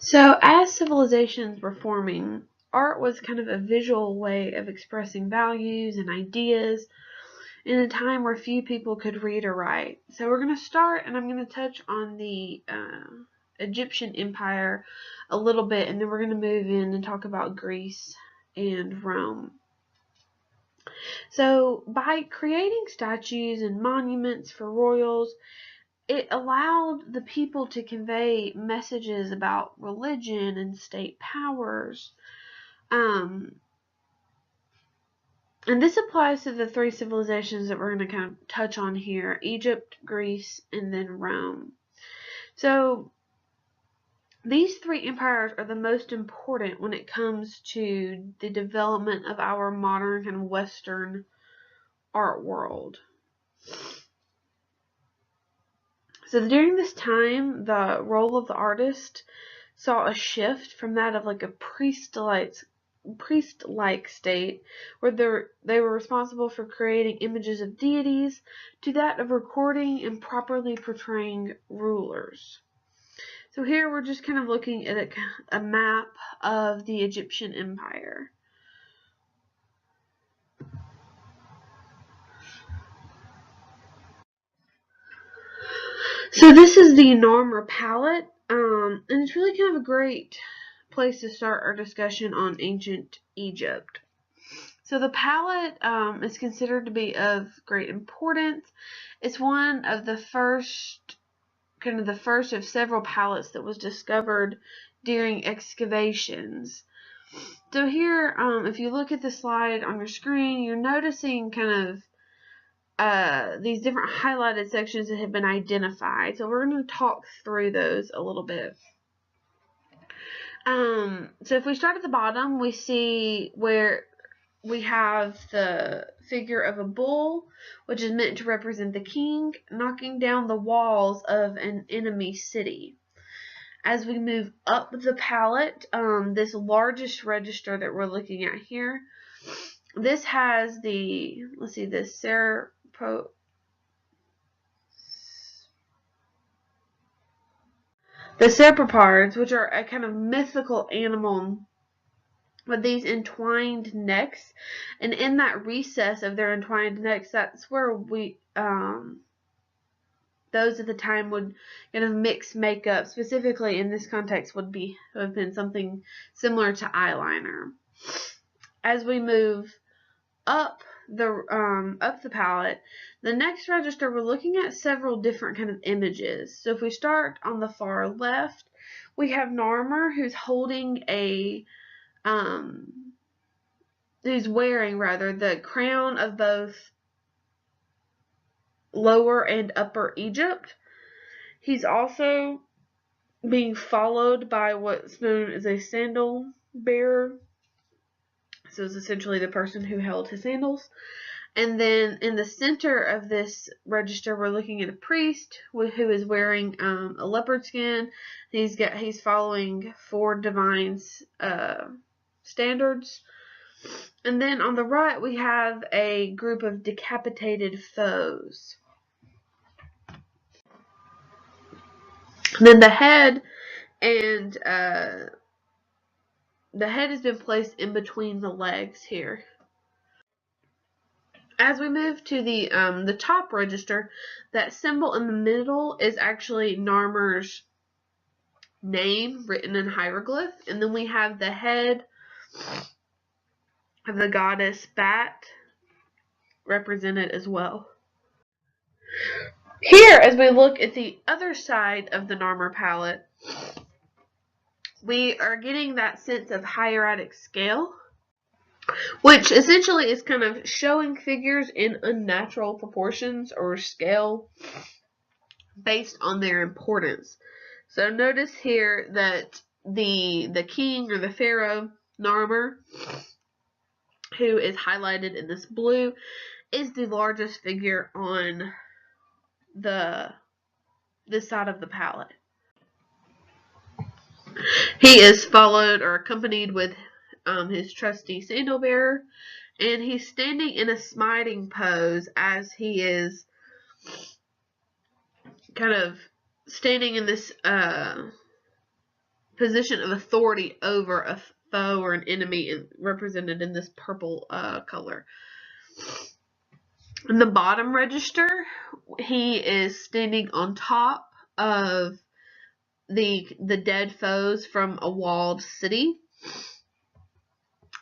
So, as civilizations were forming, art was kind of a visual way of expressing values and ideas in a time where few people could read or write. So, we're going to start, and I'm going to touch on the Egyptian Empire a little bit, and then we're going to move in and talk about Greece and Rome. So, by creating statues and monuments for royals, it allowed the people to convey messages about religion and state powers. And this applies to the three civilizations that we're going to kind of touch on here: Egypt, Greece, and then Rome. So these three empires are the most important when it comes to the development of our modern kind of Western art world. So during this time, the role of the artist saw a shift from that of like a priest-like state, where they were responsible for creating images of deities, to that of recording and properly portraying rulers. So here we're just kind of looking at a map of the Egyptian Empire. So this is the Narmer palette, and it's really kind of a great place to start our discussion on ancient Egypt. So the palette is considered to be of great importance. It's one of the first of several palettes that was discovered during excavations. So here, if you look at the slide on your screen, you're noticing kind of these different highlighted sections that have been identified. So we're going to talk through those a little bit. So if we start at the bottom, we see where we have the figure of a bull, which is meant to represent the king, knocking down the walls of an enemy city. As we move up the palette, this largest register that we're looking at here, this has the, let's see, the sauropods, which are a kind of mythical animal with these entwined necks, and in that recess of their entwined necks, that's where those at the time would kind of mix makeup. Specifically in this context would have been something similar to eyeliner. As we move up the palette, the next register, we're looking at several different kind of images. So if we start on the far left, we have Narmer, who's holding who's wearing the crown of both Lower and Upper Egypt. He's also being followed by what's known as a sandal bearer. So it's essentially the person who held his sandals. And then in the center of this register, we're looking at a priest who is wearing a leopard skin. He's following four divine standards. And then on the right, we have a group of decapitated foes. And then the head has been placed in between the legs here. As we move to the top register, that symbol in the middle is actually Narmer's name written in hieroglyph, and then we have the head of the goddess Bat represented as well. Here, as we look at the other side of the Narmer palette, we are getting that sense of hieratic scale, which essentially is kind of showing figures in unnatural proportions or scale based on their importance. So notice here that the king or the pharaoh Narmer, who is highlighted in this blue, is the largest figure on this side of the palette. He is followed or accompanied with his trusty sandal bearer, and he's standing in a smiting pose as he is kind of standing in this position of authority over a foe or an enemy, represented in this purple color. In the bottom register, he is standing on top of the dead foes from a walled city.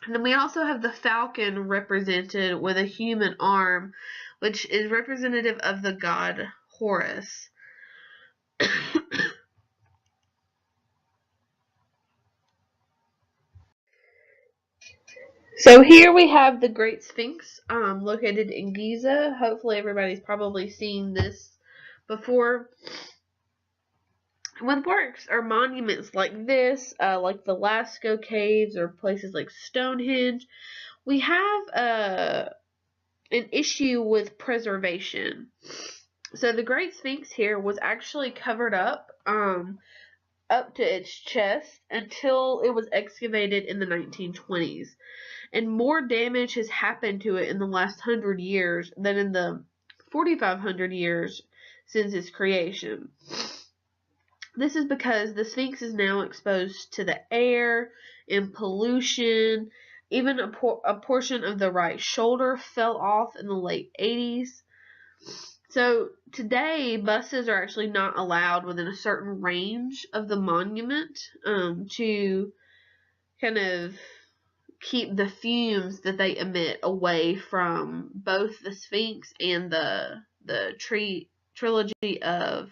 And then we also have the falcon represented with a human arm, which is representative of the god Horus. So here we have the Great Sphinx, located in Giza. Hopefully everybody's probably seen this before. With works or monuments like this, like the Lascaux Caves or places like Stonehenge, we have an issue with preservation. So the Great Sphinx here was actually covered up to its chest until it was excavated in the 1920s. And more damage has happened to it in the last 100 years than in the 4,500 years since its creation. This is because the Sphinx is now exposed to the air and pollution. Even a portion of the right shoulder fell off in the late 80s. So today, buses are actually not allowed within a certain range of the monument to kind of keep the fumes that they emit away from both the Sphinx and the trilogy of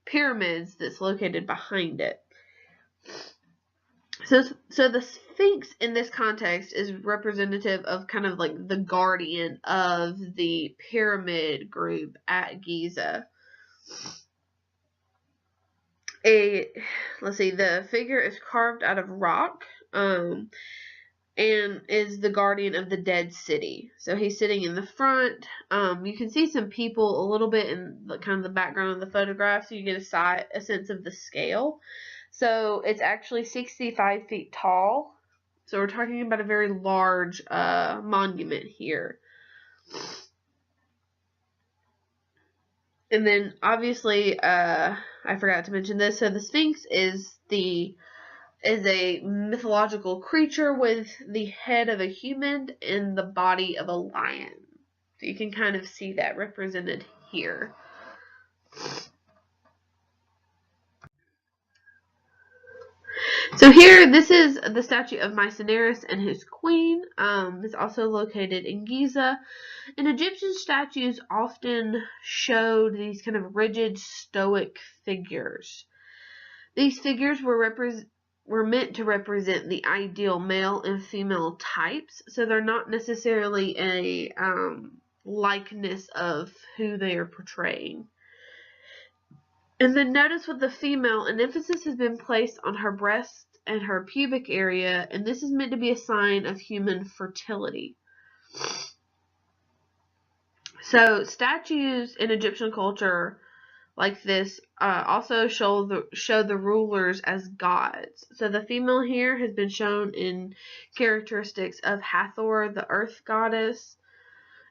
pyramids that's located behind it. So the Sphinx in this context is representative of kind of like the guardian of the pyramid group at Giza. Let's see, the figure is carved out of rock, and is the guardian of the dead city. So he's sitting in the front. You can see some people a little bit in the kind of the background of the photograph, so you get a sense of the scale. So it's actually 65 feet tall. So we're talking about a very large monument here. And then obviously, I forgot to mention this. So the Sphinx is a mythological creature with the head of a human and the body of a lion. So you can kind of see that represented here. So here, this is the statue of Mycerinus and his queen. It's also located in Giza. And Egyptian statues often showed these kind of rigid, stoic figures. These figures were meant to represent the ideal male and female types, so they're not necessarily a likeness of who they are portraying. And then notice with the female, an emphasis has been placed on her breasts and her pubic area, and this is meant to be a sign of human fertility. So statues in Egyptian culture like this also show the rulers as gods. So the female here has been shown in characteristics of Hathor, the earth goddess,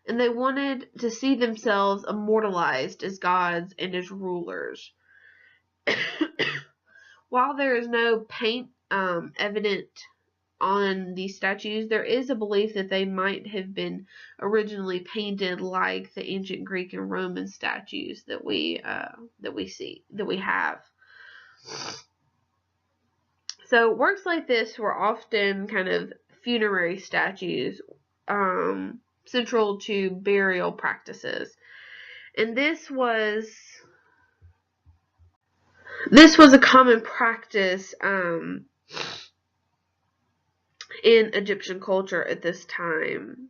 and they wanted to see themselves immortalized as gods and as rulers. While there is no paint evident on these statues, there is a belief that they might have been originally painted like the ancient Greek and Roman statues that we have. So works like this were often kind of funerary statues, central to burial practices, and this was a common practice in Egyptian culture at this time.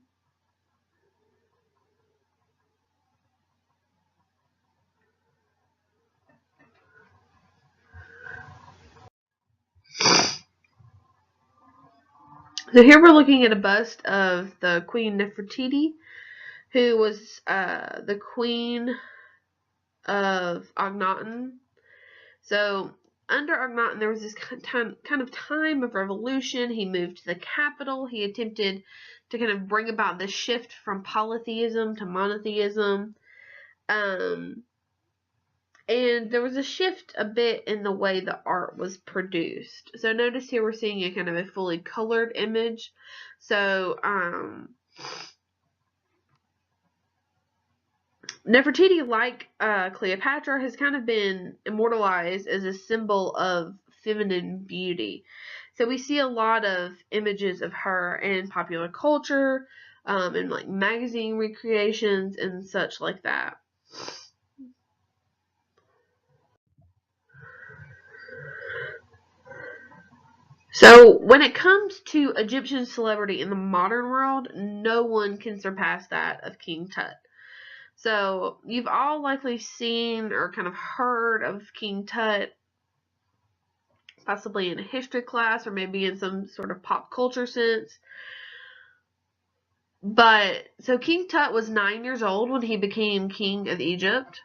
So here we're looking at a bust of the Queen Nefertiti, who was the queen of Akhenaten. So under Akhenaten, there was this kind of time of revolution. He moved to the capital. He attempted to kind of bring about the shift from polytheism to monotheism. And there was a shift a bit in the way the art was produced. So notice here we're seeing a kind of a fully colored image. So Nefertiti, like Cleopatra, has kind of been immortalized as a symbol of feminine beauty. So we see a lot of images of her in popular culture, and like magazine recreations and such like that. So when it comes to Egyptian celebrity in the modern world, no one can surpass that of King Tut. So you've all likely seen or kind of heard of King Tut, possibly in a history class or maybe in some sort of pop culture sense. But so King Tut was 9 years old when he became king of Egypt.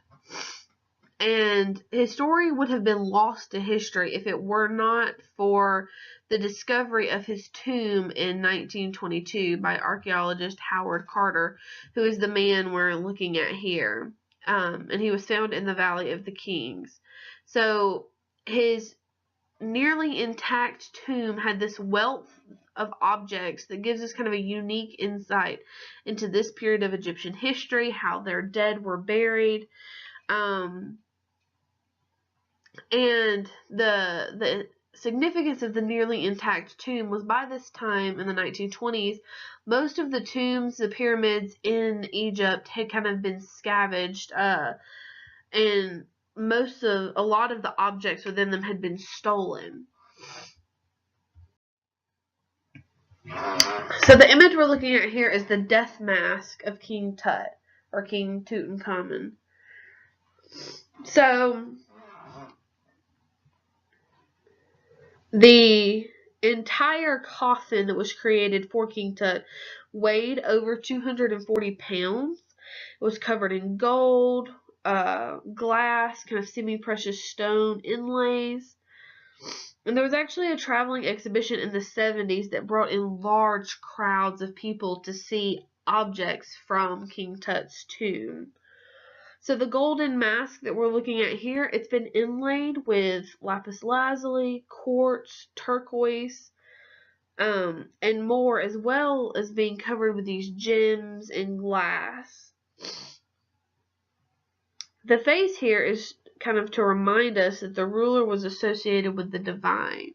And his story would have been lost to history if it were not for the discovery of his tomb in 1922 by archaeologist Howard Carter, who is the man we're looking at here. And he was found in the Valley of the Kings. So his nearly intact tomb had this wealth of objects that gives us kind of a unique insight into this period of Egyptian history, how their dead were buried. And the significance of the nearly intact tomb was by this time in the 1920s, most of the tombs, the pyramids in Egypt had kind of been scavenged, and a lot of the objects within them had been stolen. So the image we're looking at here is the death mask of King Tut, or King Tutankhamun. So the entire coffin that was created for King Tut weighed over 240 pounds. It was covered in gold, glass, kind of semi-precious stone inlays. And there was actually a traveling exhibition in the 70s that brought in large crowds of people to see objects from King Tut's tomb. So the golden mask that we're looking at here, it's been inlaid with lapis lazuli, quartz, turquoise, and more, as well as being covered with these gems and glass. The face here is kind of to remind us that the ruler was associated with the divine.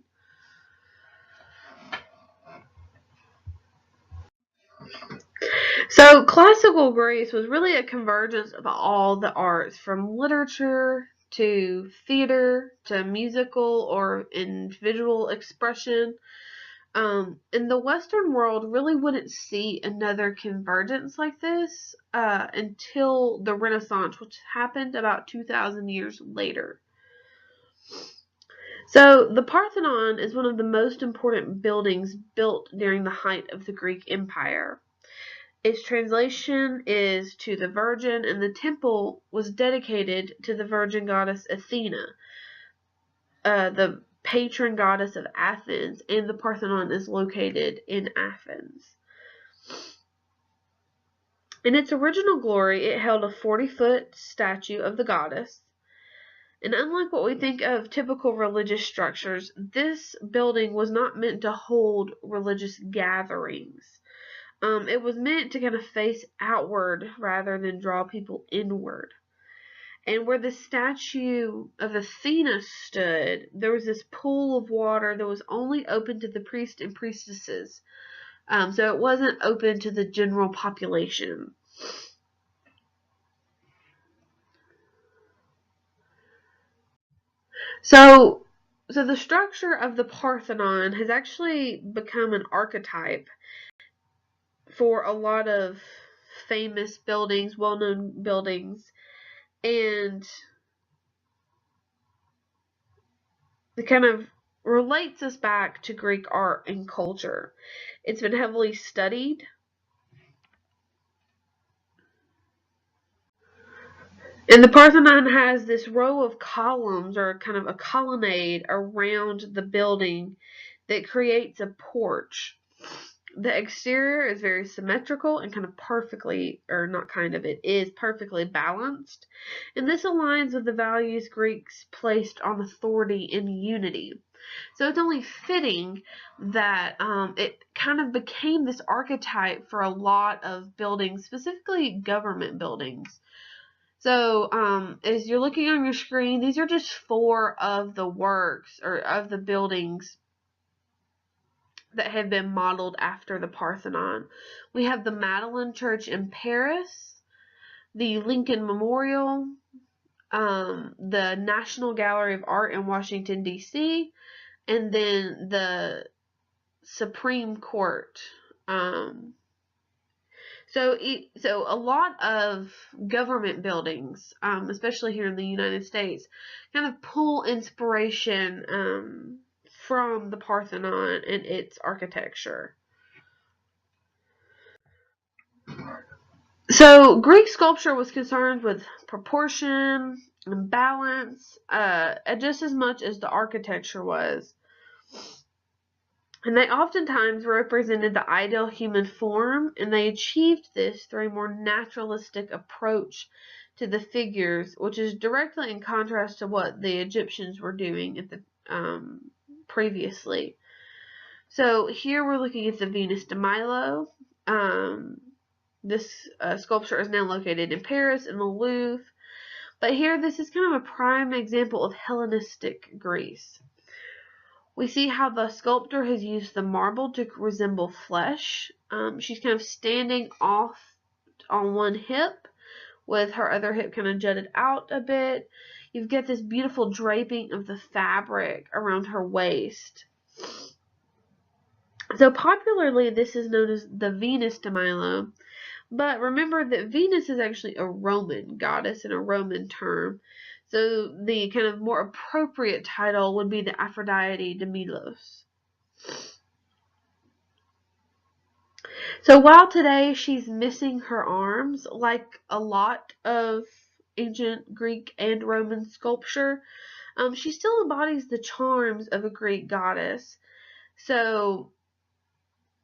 So classical Greece was really a convergence of all the arts, from literature to theater to musical or individual expression. And the Western world really wouldn't see another convergence like this until the Renaissance, which happened about 2,000 years later. So the Parthenon is one of the most important buildings built during the height of the Greek Empire. Its translation is "to the Virgin," and the temple was dedicated to the Virgin goddess Athena, the patron goddess of Athens, and the Parthenon is located in Athens. In its original glory, it held a 40-foot statue of the goddess. And unlike what we think of typical religious structures, this building was not meant to hold religious gatherings. It was meant to kind of face outward rather than draw people inward. And where the statue of Athena stood, there was this pool of water that was only open to the priests and priestesses. So it wasn't open to the general population. So the structure of the Parthenon has actually become an archetype for a lot of famous buildings, well-known buildings, and it kind of relates us back to Greek art and culture. It's been heavily studied. And the Parthenon has this row of columns, or kind of a colonnade around the building, that creates a porch. The exterior is very symmetrical and kind of perfectly, or not kind of, it is perfectly balanced. And this aligns with the values Greeks placed on authority and unity. So it's only fitting that it kind of became this archetype for a lot of buildings, specifically government buildings. So as you're looking on your screen, these are just 4 of the works or of the buildings that have been modeled after the Parthenon. We have the Madeleine Church in Paris, the Lincoln Memorial, the National Gallery of Art in Washington, D.C., and then the Supreme Court. So a lot of government buildings, especially here in the United States, kind of pull inspiration from the Parthenon and its architecture. So Greek sculpture was concerned with proportion and balance, just as much as the architecture was. And they oftentimes represented the ideal human form, and they achieved this through a more naturalistic approach to the figures, which is directly in contrast to what the Egyptians were doing at the previously. So here we're looking at the Venus de Milo. This sculpture is now located in Paris in the Louvre. But here this is kind of a prime example of Hellenistic Greece. We see how the sculptor has used the marble to resemble flesh. She's kind of standing off on one hip with her other hip kind of jutted out a bit. You've got this beautiful draping of the fabric around her waist. So popularly this is known as the Venus de Milo. But remember that Venus is actually a Roman goddess and a Roman term. So the kind of more appropriate title would be the Aphrodite de Milos. So while today she's missing her arms, like a lot of ancient Greek and Roman sculpture, she still embodies the charms of a Greek goddess. So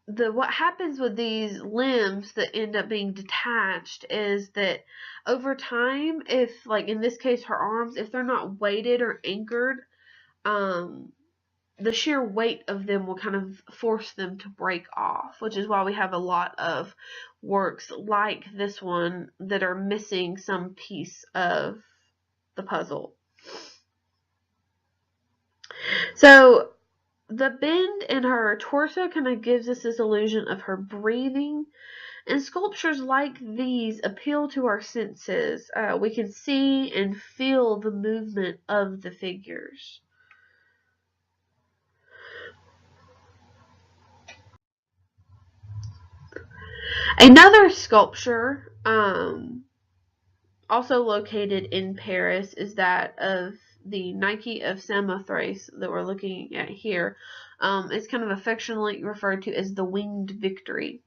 what happens with these limbs that end up being detached is that over time, if like in this case her arms, if they're not weighted or anchored, the sheer weight of them will kind of force them to break off, which is why we have a lot of works like this one that are missing some piece of the puzzle. So the bend in her torso kind of gives us this illusion of her breathing, and sculptures like these appeal to our senses. We can see and feel the movement of the figures. Another sculpture, also located in Paris, is that of the Nike of Samothrace that we're looking at here. It's kind of affectionately referred to as the Winged Victory.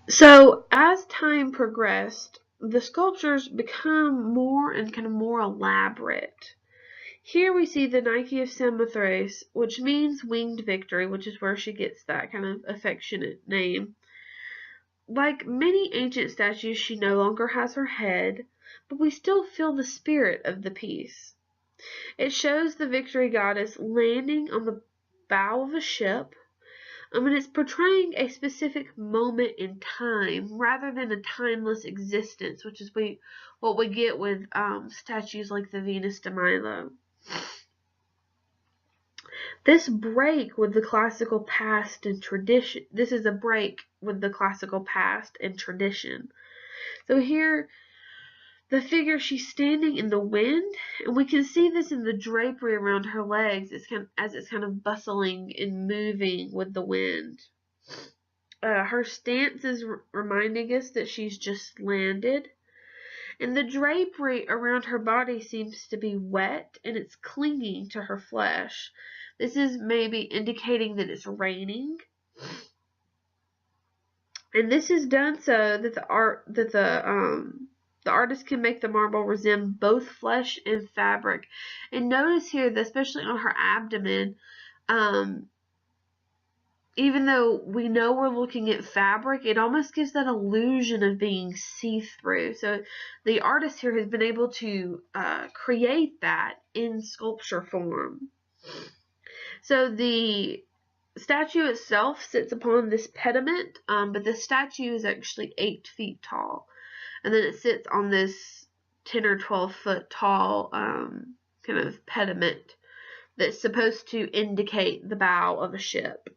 So as time progressed, the sculptures become more and kind of more elaborate. Here we see the Nike of Samothrace, which means winged victory, which is where she gets that kind of affectionate name. Like many ancient statues, she no longer has her head, but we still feel the spirit of the piece. It shows the victory goddess landing on the bow of a ship, and it's portraying a specific moment in time rather than a timeless existence, which is what we get with statues like the Venus de Milo. This break with the classical past and tradition. This is a break with the classical past and tradition. So here, the figure, she's standing in the wind, and we can see this in the drapery around her legs as it's kind of bustling and moving with the wind. Her stance is reminding us that she's just landed. And the drapery around her body seems to be wet, and it's clinging to her flesh. This is maybe indicating that it's raining. And this is done so that the artist can make the marble resemble both flesh and fabric. And notice here that especially on her abdomen, even though we know we're looking at fabric, it almost gives that illusion of being see-through. So the artist here has been able to create that in sculpture form. So the statue itself sits upon this pediment, but the statue is actually 8 feet tall. And then it sits on this 10 or 12 foot tall kind of pediment that's supposed to indicate the bow of a ship.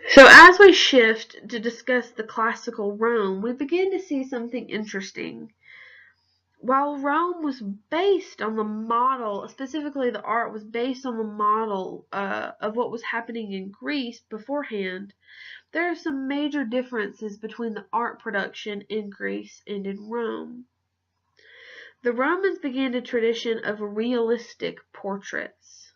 So as we shift to discuss the classical Rome, we begin to see something interesting. While Rome was based on the model, specifically the art was based on the model of what was happening in Greece beforehand, there are some major differences between the art production in Greece and in Rome. The Romans began a tradition of realistic portraits.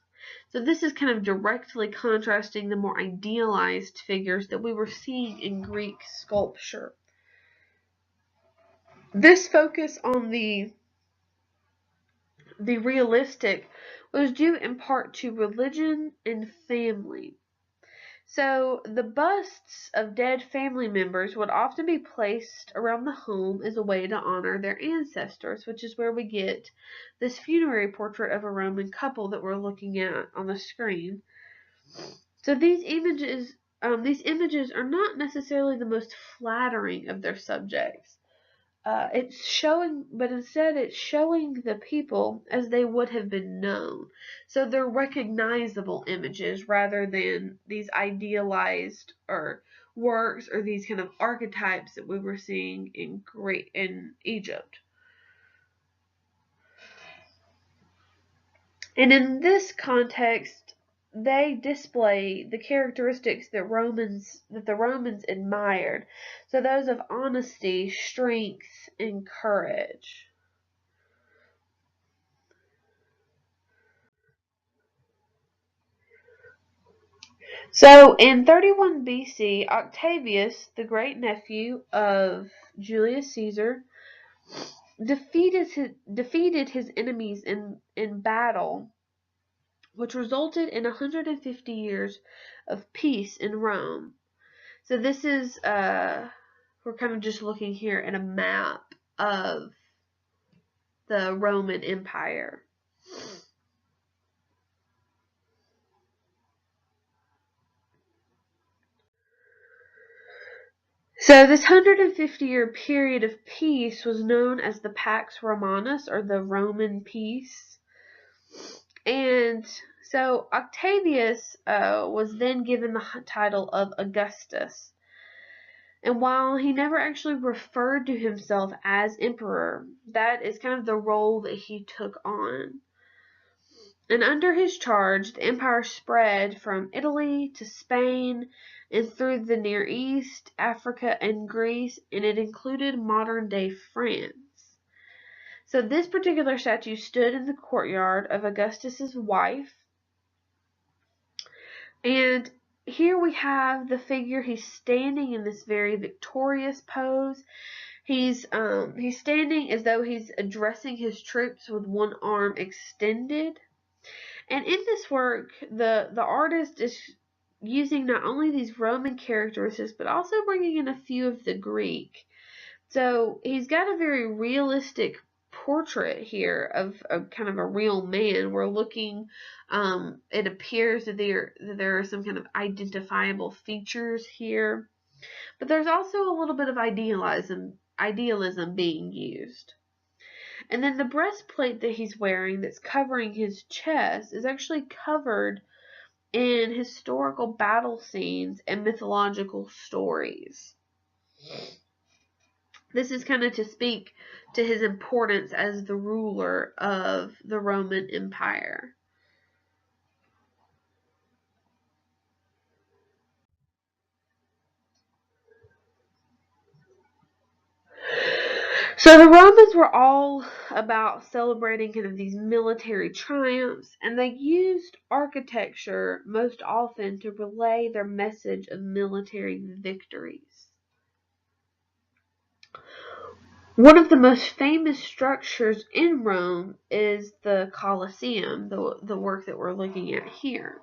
So this is kind of directly contrasting the more idealized figures that we were seeing in Greek sculpture. This focus on the realistic was due in part to religion and family. So the busts of dead family members would often be placed around the home as a way to honor their ancestors, which is where we get this funerary portrait of a Roman couple that we're looking at on the screen. So these images are not necessarily the most flattering of their subjects. But instead it's showing the people as they would have been known. So they're recognizable images rather than these idealized or works or these kind of archetypes that we were seeing in Egypt. And in this context, they display the characteristics that the Romans admired. So those of honesty, strength, and courage. So in 31 BC, Octavius, the great nephew of Julius Caesar, defeated his enemies in battle, which resulted in 150 years of peace in Rome. So this is we're kind of just looking here at a map of the Roman Empire. So this 150-year period of peace was known as the Pax Romanus, or the Roman peace. And so Octavius was then given the title of Augustus. And while he never actually referred to himself as emperor, that is kind of the role that he took on. And under his charge, the empire spread from Italy to Spain and through the Near East, Africa, and Greece, and it included modern-day France. So this particular statue stood in the courtyard of Augustus's wife. And here we have the figure. He's standing in this very victorious pose. He's standing as though he's addressing his troops with one arm extended. And in this work, the artist is using not only these Roman characteristics, but also bringing in a few of the Greek. So he's got a very realistic portrait here of kind of a real man. We're looking, it appears that there are some kind of identifiable features here, but there's also a little bit of idealism being used. And then the breastplate that he's wearing that's covering his chest is actually covered in historical battle scenes and mythological stories. This is kind of to speak to his importance as the ruler of the Roman Empire. So the Romans were all about celebrating kind of these military triumphs, and they used architecture most often to relay their message of military victories. One of the most famous structures in Rome is the Colosseum, the work that we're looking at here.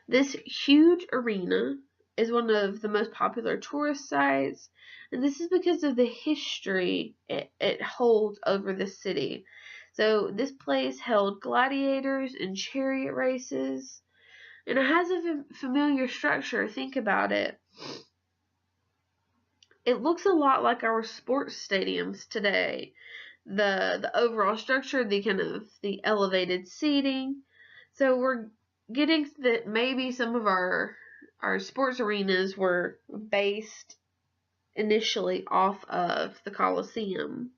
This huge arena is one of the most popular tourist sites, and this is because of the history it holds over the city. So this place held gladiators and chariot races, and it has a familiar structure. Think about it. It looks a lot like our sports stadiums today. The overall structure, the kind of the elevated seating. So we're getting that maybe some of our sports arenas were based initially off of the Colosseum.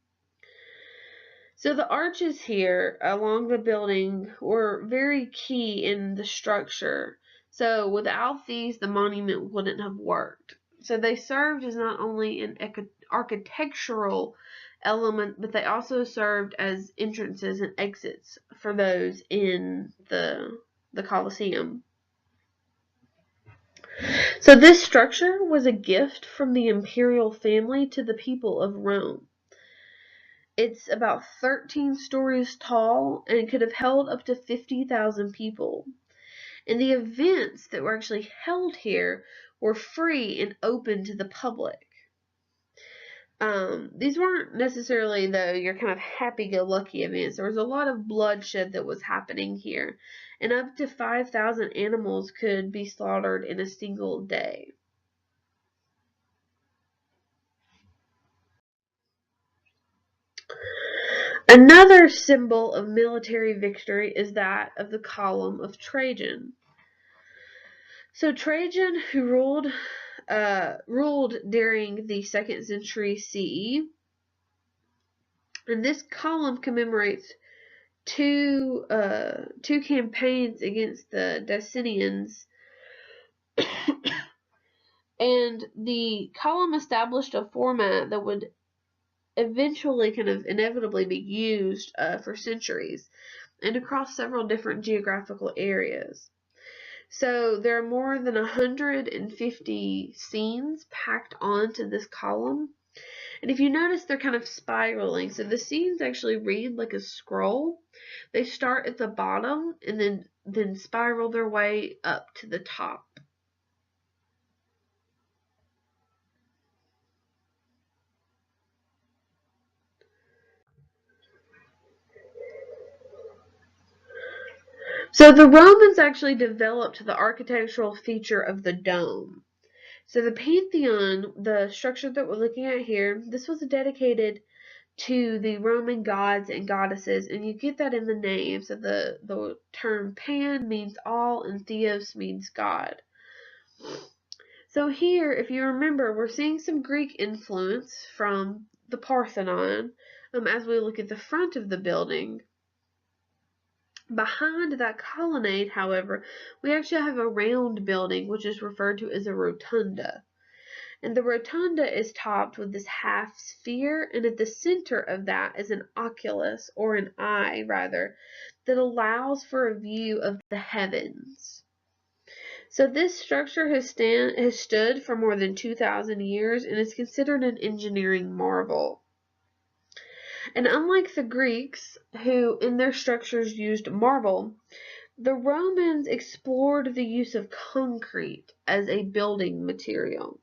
So the arches here along the building were very key in the structure. So without these, the monument wouldn't have worked. So they served as not only an architectural element, but they also served as entrances and exits for those in the Colosseum. So this structure was a gift from the imperial family to the people of Rome. It's about 13 stories tall and could have held up to 50,000 people. And the events that were actually held here were free and open to the public. These weren't necessarily, though, your kind of happy-go-lucky events. There was a lot of bloodshed that was happening here, and up to 5,000 animals could be slaughtered in a single day. Another symbol of military victory is that of the column of Trajan. So Trajan, who ruled during the 2nd century CE, and this column commemorates two campaigns against the Dacians, and the column established a format that would eventually kind of inevitably be used for centuries and across several different geographical areas. So there are more than 150 scenes packed onto this column. And if you notice, they're kind of spiraling. So the scenes actually read like a scroll. They start at the bottom and then spiral their way up to the top. So the Romans actually developed the architectural feature of the dome. So the Pantheon, the structure that we're looking at here, this was dedicated to the Roman gods and goddesses, and you get that in the name. So the term Pan means all and Theos means God. So here, if you remember, we're seeing some Greek influence from the Parthenon as we look at the front of the building. Behind that colonnade, however, we actually have a round building, which is referred to as a rotunda. And the rotunda is topped with this half sphere, and at the center of that is an oculus, or an eye rather, that allows for a view of the heavens. So this structure has stood for more than 2,000 years and is considered an engineering marvel. And unlike the Greeks, who in their structures used marble, the Romans explored the use of concrete as a building material.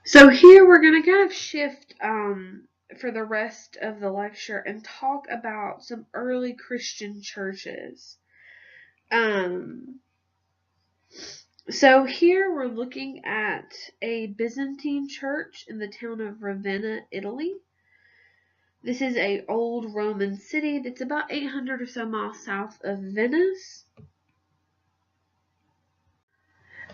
So here we're going to kind of shift for the rest of the lecture and talk about some early Christian churches. So here we're looking at a Byzantine church in the town of Ravenna, Italy. This is an old Roman city that's about 800 or so miles south of Venice.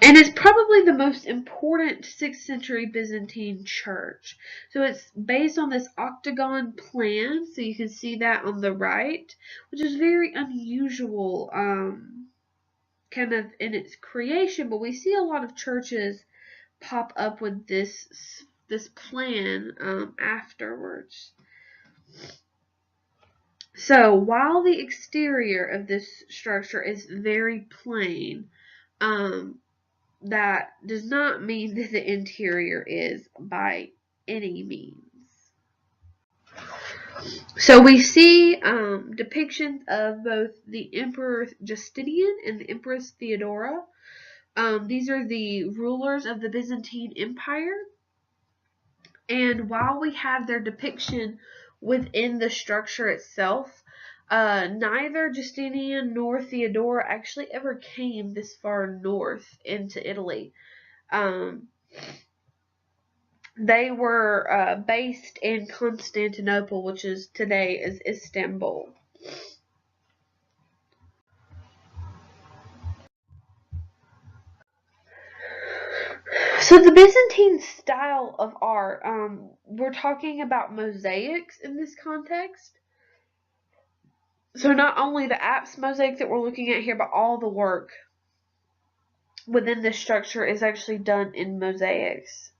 And it's probably the most important 6th century Byzantine church. So it's based on this octagon plan, so you can see that on the right, which is very unusual kind of in its creation, but we see a lot of churches pop up with this plan afterwards. So while the exterior of this structure is very plain, that does not mean that the interior is by any means. So we see depictions of both the Emperor Justinian and the Empress Theodora. These are the rulers of the Byzantine Empire. And while we have their depiction within the structure itself, neither Justinian nor Theodora actually ever came this far north into Italy. They were based in Constantinople, which is today is Istanbul. So the Byzantine style of art, we're talking about mosaics in this context. So not only the apse mosaic that we're looking at here, but all the work within this structure is actually done in mosaics.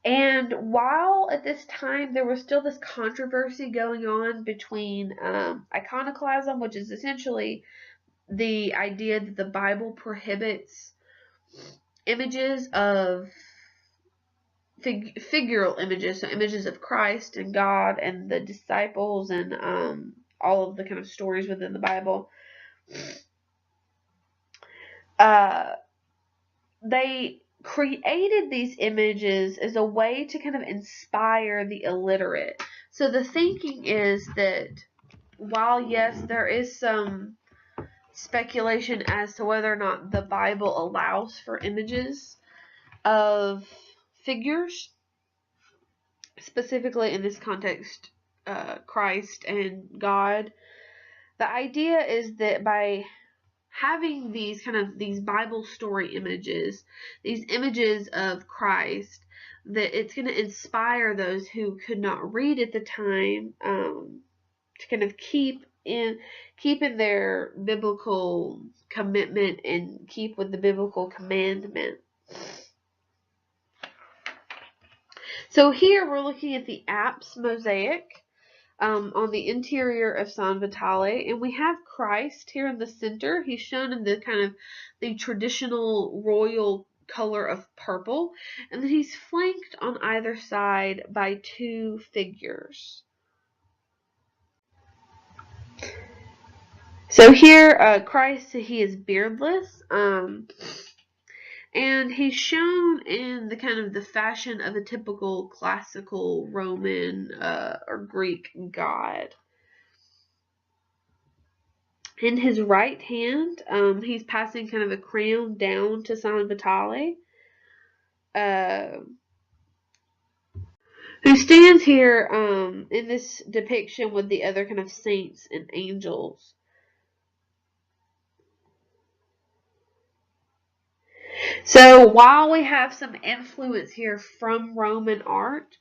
And while at this time there was still this controversy going on between iconoclasm, which is essentially the idea that the Bible prohibits images of figural images, so images of Christ and God and the disciples and all of the kind of stories within the Bible. They created these images as a way to kind of inspire the illiterate. So the thinking is that while, yes, there is some speculation as to whether or not the Bible allows for images of figures, specifically in this context, Christ and God, the idea is that by having these Bible story images, these images of Christ, that it's going to inspire those who could not read at the time to kind of keep in their biblical commitment and keep with the biblical commandment. So here we're looking at the apse mosaic. On the interior of San Vitale, and we have Christ here in the center. He's shown in the kind of the traditional royal color of purple, and then he's flanked on either side by two figures. So here, Christ, he is beardless, and he's shown in the kind of the fashion of a typical classical Roman or Greek god. In his right hand, he's passing kind of a crown down to San Vitale, who stands here in this depiction with the other kind of saints and angels. So while we have some influence here from Roman art,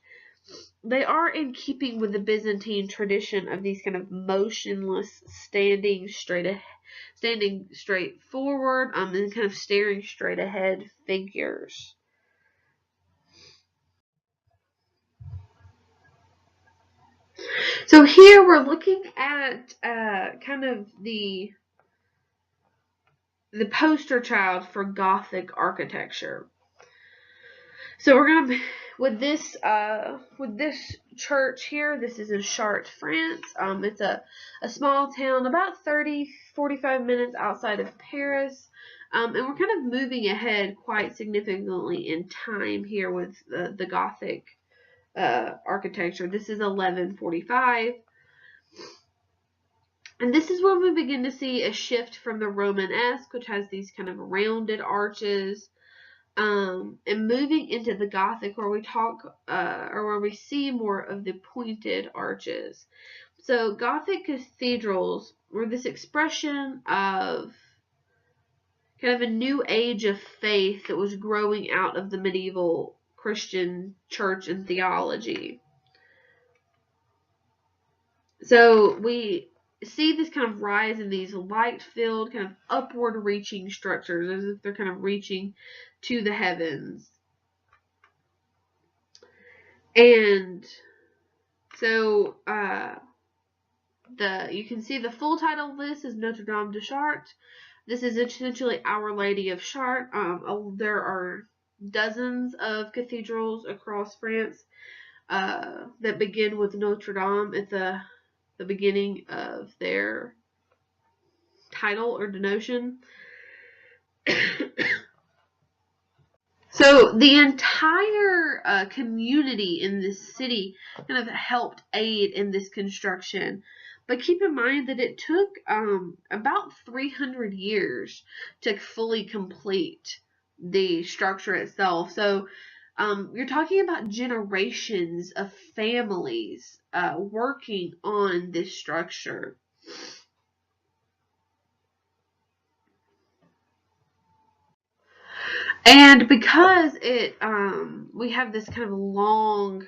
they are in keeping with the Byzantine tradition of these kind of motionless, standing straight forward, and kind of staring straight ahead figures. So here we're looking at kind of the poster child for Gothic architecture. So we're gonna with this church here. This is in Chartres, France. It's a small town about 30-45 minutes outside of Paris. And we're kind of moving ahead quite significantly in time here with the Gothic architecture. This is 1145. And this is when we begin to see a shift from the Romanesque, which has these kind of rounded arches, and moving into the Gothic, where we where we see more of the pointed arches. So Gothic cathedrals were this expression of kind of a new age of faith that was growing out of the medieval Christian church and theology. So we see this kind of rise in these light-filled, kind of upward-reaching structures, as if they're kind of reaching to the heavens. And so you can see the full title of this is Notre Dame de Chartres. This is essentially Our Lady of Chartres. There are dozens of cathedrals across France that begin with Notre Dame at the beginning of their title or denotion. So the entire community in this city kind of helped aid in this construction. But keep in mind that it took about 300 years to fully complete the structure itself. So you're talking about generations of families working on this structure. And because we have this kind of long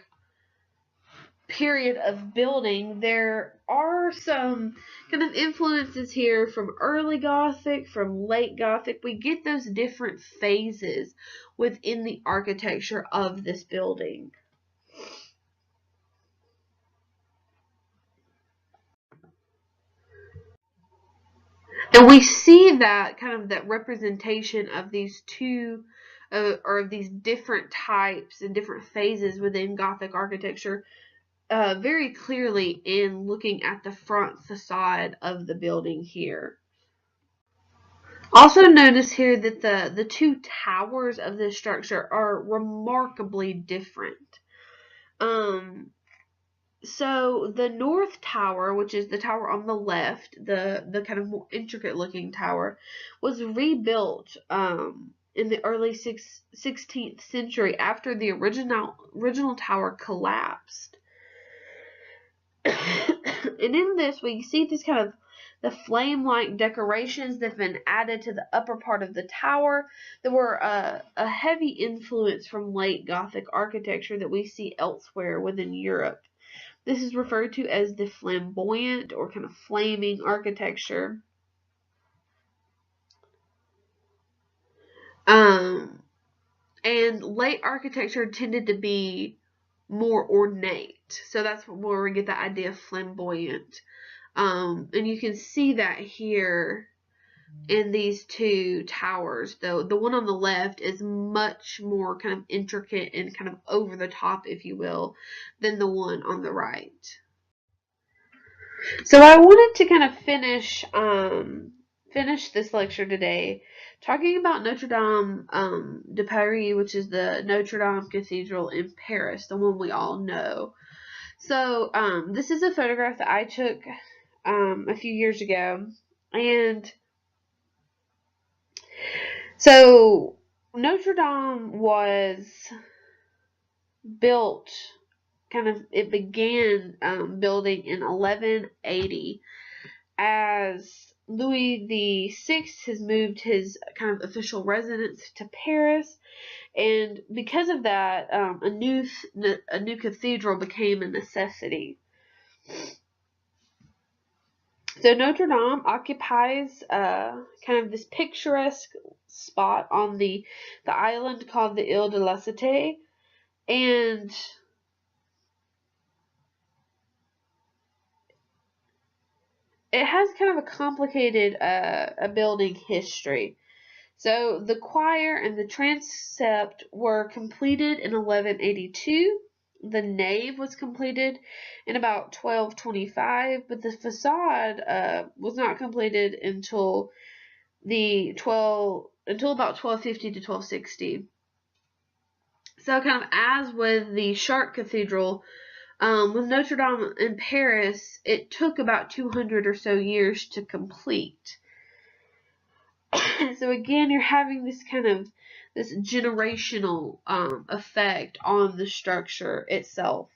period of building, there are some kind of influences here from early Gothic, from late Gothic. We get those different phases within the architecture of this building. And we see that kind of that representation of these two or of these different types and different phases within Gothic architecture very clearly in looking at the front facade of the building here. Also notice here that the two towers of this structure are remarkably different. So the north tower, which is the tower on the left, the kind of more intricate looking tower, was rebuilt in the early 16th century after the original tower collapsed. And in this, we see this kind of the flame-like decorations that have been added to the upper part of the tower. There were a heavy influence from late Gothic architecture that we see elsewhere within Europe. This is referred to as the flamboyant or kind of flaming architecture. And late architecture tended to be more ornate. So that's where we get the idea of flamboyant. And you can see that here in these two towers. Though the one on the left is much more kind of intricate and kind of over the top, if you will, than the one on the right. So I wanted to kind of finish this lecture today talking about Notre Dame de Paris, which is the Notre Dame Cathedral in Paris, the one we all know. So this is a photograph that I took a few years ago, and so Notre Dame was built, it began building in 1180 as Louis VI has moved his kind of official residence to Paris, and because of that, a new cathedral became a necessity. So Notre Dame occupies kind of this picturesque spot on the island called the Ile de la Cité, and it has kind of a complicated a building history. So the choir and the transept were completed in 1182. The nave was completed in about 1225, but the facade was not completed until about 1250 to 1260. So kind of as with the Chartres Cathedral, with Notre Dame in Paris, it took about 200 or so years to complete. So again, you're having this kind of this generational effect on the structure itself.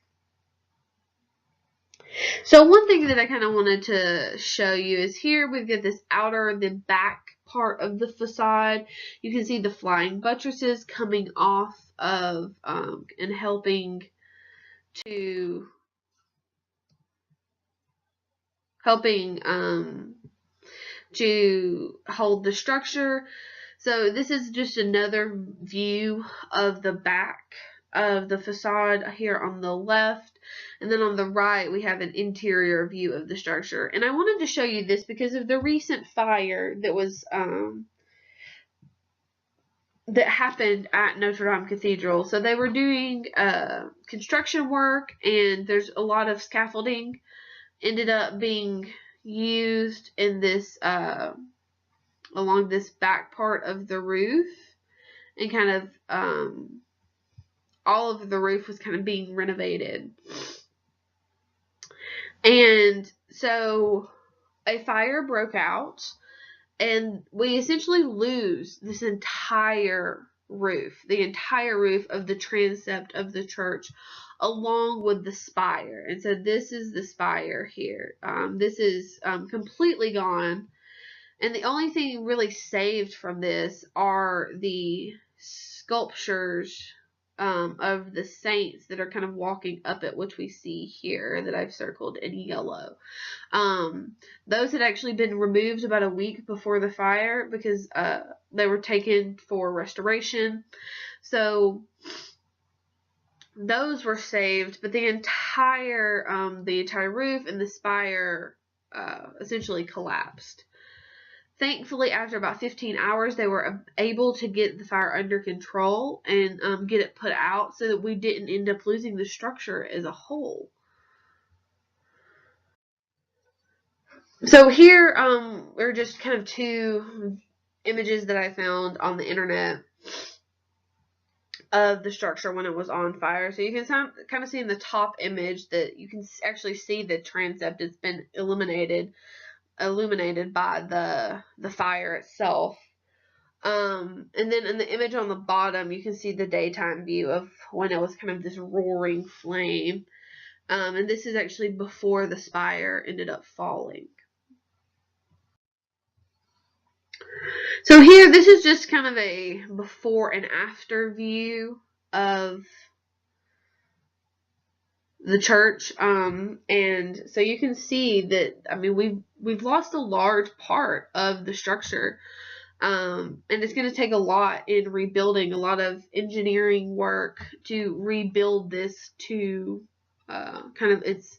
So one thing that I kind of wanted to show you is here we've got this outer and then back part of the facade. You can see the flying buttresses coming off of and helping to hold the structure. So this is just another view of the back of the facade here on the left, and then on the right we have an interior view of the structure. And I wanted to show you this because of the recent fire that was that happened at Notre Dame Cathedral. So they were doing construction work, and there's a lot of scaffolding ended up being used in this along this back part of the roof, and kind of all of the roof was kind of being renovated. And so a fire broke out, and we essentially lose this entire roof, the entire roof of the transept of the church, along with the spire. And so this is the spire here. This is completely gone. And the only thing really saved from this are the sculptures of the saints that are kind of walking up it, which we see here that I've circled in yellow. Those had actually been removed about a week before the fire because they were taken for restoration. So those were saved, but the entire roof and the spire essentially collapsed. Thankfully, after about 15 hours, they were able to get the fire under control and get it put out so that we didn't end up losing the structure as a whole. So here are just kind of two images that I found on the internet of the structure when it was on fire. So you can kind of see in the top image that you can actually see the transept has been illuminated by the fire itself. And then in the image on the bottom, you can see the daytime view of when it was kind of this roaring flame. And this is actually before the spire ended up falling. So here, this is just kind of a before and after view of the church. And so you can see that, I mean, we've lost a large part of the structure. And it's going to take a lot in rebuilding, a lot of engineering work to rebuild this to kind of it's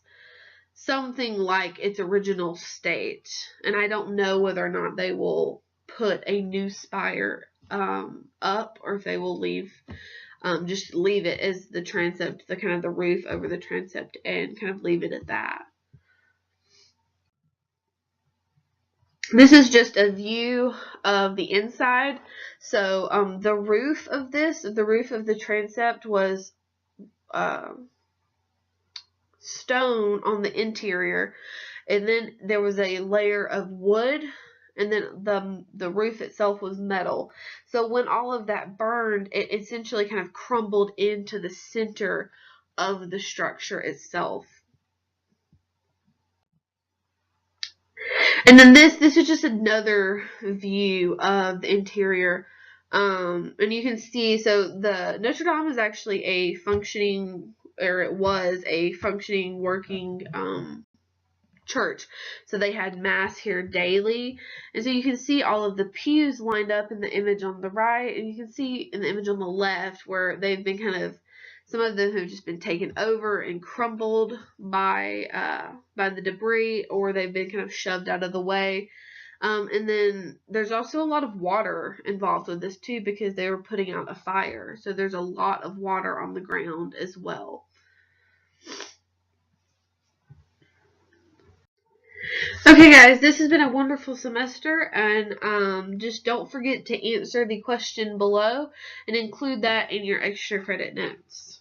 something like its original state. And I don't know whether or not they will put a new spire up, or if they will just leave it as the transept, the kind of the roof over the transept, and kind of leave it at that. This is just a view of the inside. So the roof of the transept was stone on the interior, and then there was a layer of wood, and then the roof itself was metal. So when all of that burned, it essentially kind of crumbled into the center of the structure itself. And then this is just another view of the interior. And you can see, so the Notre Dame is actually a functioning, or it was a functioning, working church. So they had mass here daily. And so you can see all of the pews lined up in the image on the right, and you can see in the image on the left where they've been kind of, some of them have just been taken over and crumbled by the debris, or they've been kind of shoved out of the way. And then there's also a lot of water involved with this too, because they were putting out a fire. So there's a lot of water on the ground as well. Okay guys, this has been a wonderful semester, and just don't forget to answer the question below and include that in your extra credit notes.